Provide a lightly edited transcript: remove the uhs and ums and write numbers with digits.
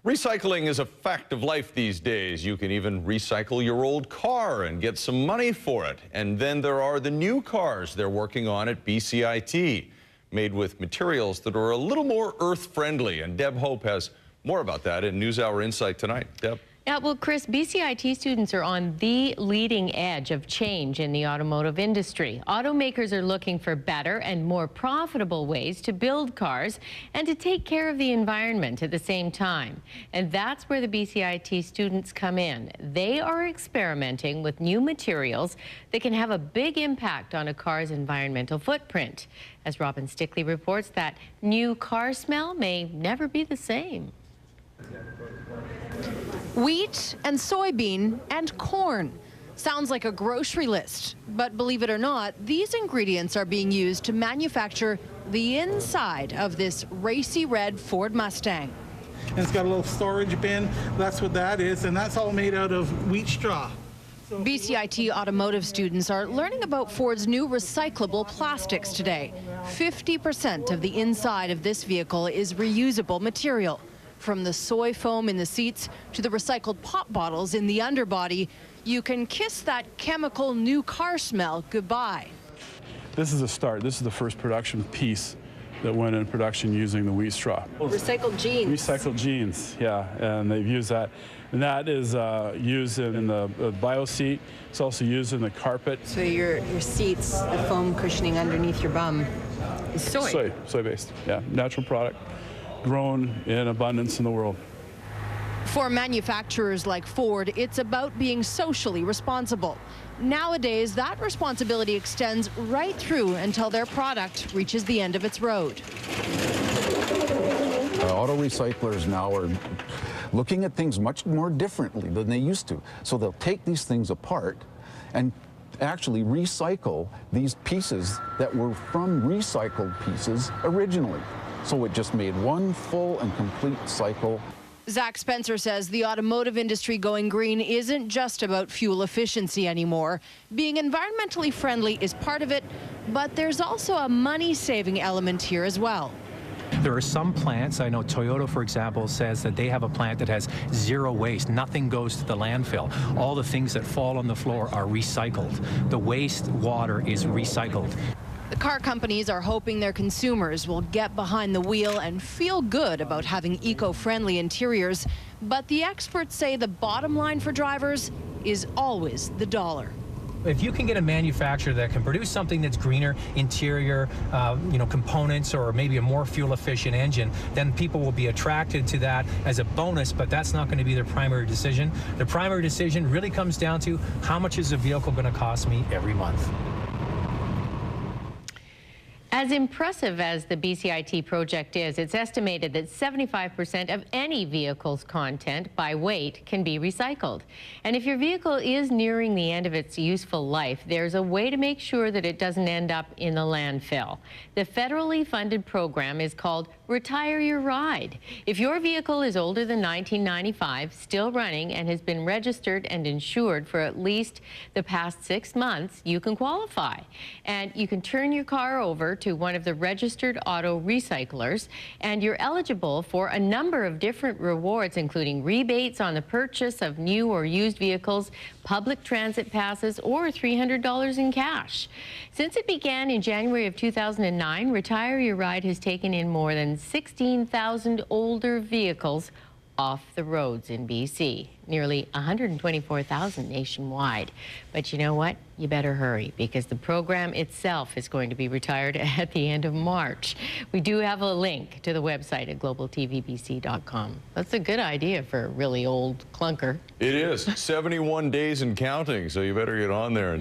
Recycling is a fact of life these days. You can even recycle your old car and get some money for it. And then there are the new cars they're working on at BCIT, made with materials that are a little more earth-friendly. And Deb Hope has more about that in NewsHour Insight tonight. Deb. Yeah, well, Chris, BCIT students are on the leading edge of change in the automotive industry. Automakers are looking for better and more profitable ways to build cars and to take care of the environment at the same time. And that's where the BCIT students come in. They are experimenting with new materials that can have a big impact on a car's environmental footprint. As Robin Stickley reports, that new car smell may never be the same. Wheat and soybean and corn. Sounds like a grocery list, but believe it or not, these ingredients are being used to manufacture the inside of this racy red Ford Mustang. And it's got a little storage bin. That's what that is, and that's all made out of wheat straw. BCIT automotive students are learning about Ford's new recyclable plastics today. 50% of the inside of this vehicle is reusable material. From the soy foam in the seats to the recycled pop bottles in the underbody, you can kiss that chemical new car smell goodbye. This is a start. This is the first production piece that went in production using the wheat straw. Recycled jeans. Recycled jeans, yeah, and they've used that. And that is used in the bio seat. It's also used in the carpet. So your seats, the foam cushioning underneath your bum, is soy? Soy-based, yeah, natural product, grown in abundance in the world. For manufacturers like Ford, it's about being socially responsible. Nowadays, that responsibility extends right through until their product reaches the end of its road. Auto recyclers now are looking at things much more differently than they used to. So they'll take these things apart and actually recycle these pieces that were from recycled pieces originally. So it just made one full and complete cycle. Zach Spencer says the automotive industry going green isn't just about fuel efficiency anymore. Being environmentally friendly is part of it, but there's also a money-saving element here as well. There are some plants, I know Toyota, for example, says that they have a plant that has zero waste. Nothing goes to the landfill. All the things that fall on the floor are recycled. The waste water is recycled. The car companies are hoping their consumers will get behind the wheel and feel good about having eco-friendly interiors. But the experts say the bottom line for drivers is always the dollar. If you can get a manufacturer that can produce something that's greener, interior, components, or maybe a more fuel-efficient engine, then people will be attracted to that as a bonus, but that's not going to be their primary decision. The primary decision really comes down to how much is a vehicle going to cost me every month. As impressive as the BCIT project is, it's estimated that 75% of any vehicle's content by weight can be recycled. And if your vehicle is nearing the end of its useful life, there's a way to make sure that it doesn't end up in the landfill. The federally funded program is called Retire Your Ride. If your vehicle is older than 1995, still running, and has been registered and insured for at least the past 6 months, you can qualify. And you can turn your car over to one of the registered auto recyclers, and you're eligible for a number of different rewards, including rebates on the purchase of new or used vehicles, public transit passes, or $300 in cash. Since it began in January of 2009, Retire Your Ride has taken in more than 16,000 older vehicles off the roads in BC, nearly 124,000 nationwide. But you know what? You better hurry, because the program itself is going to be retired at the end of March. We do have a link to the website at globaltvbc.com. That's a good idea for a really old clunker. It is 71 days and counting, so you better get on there and do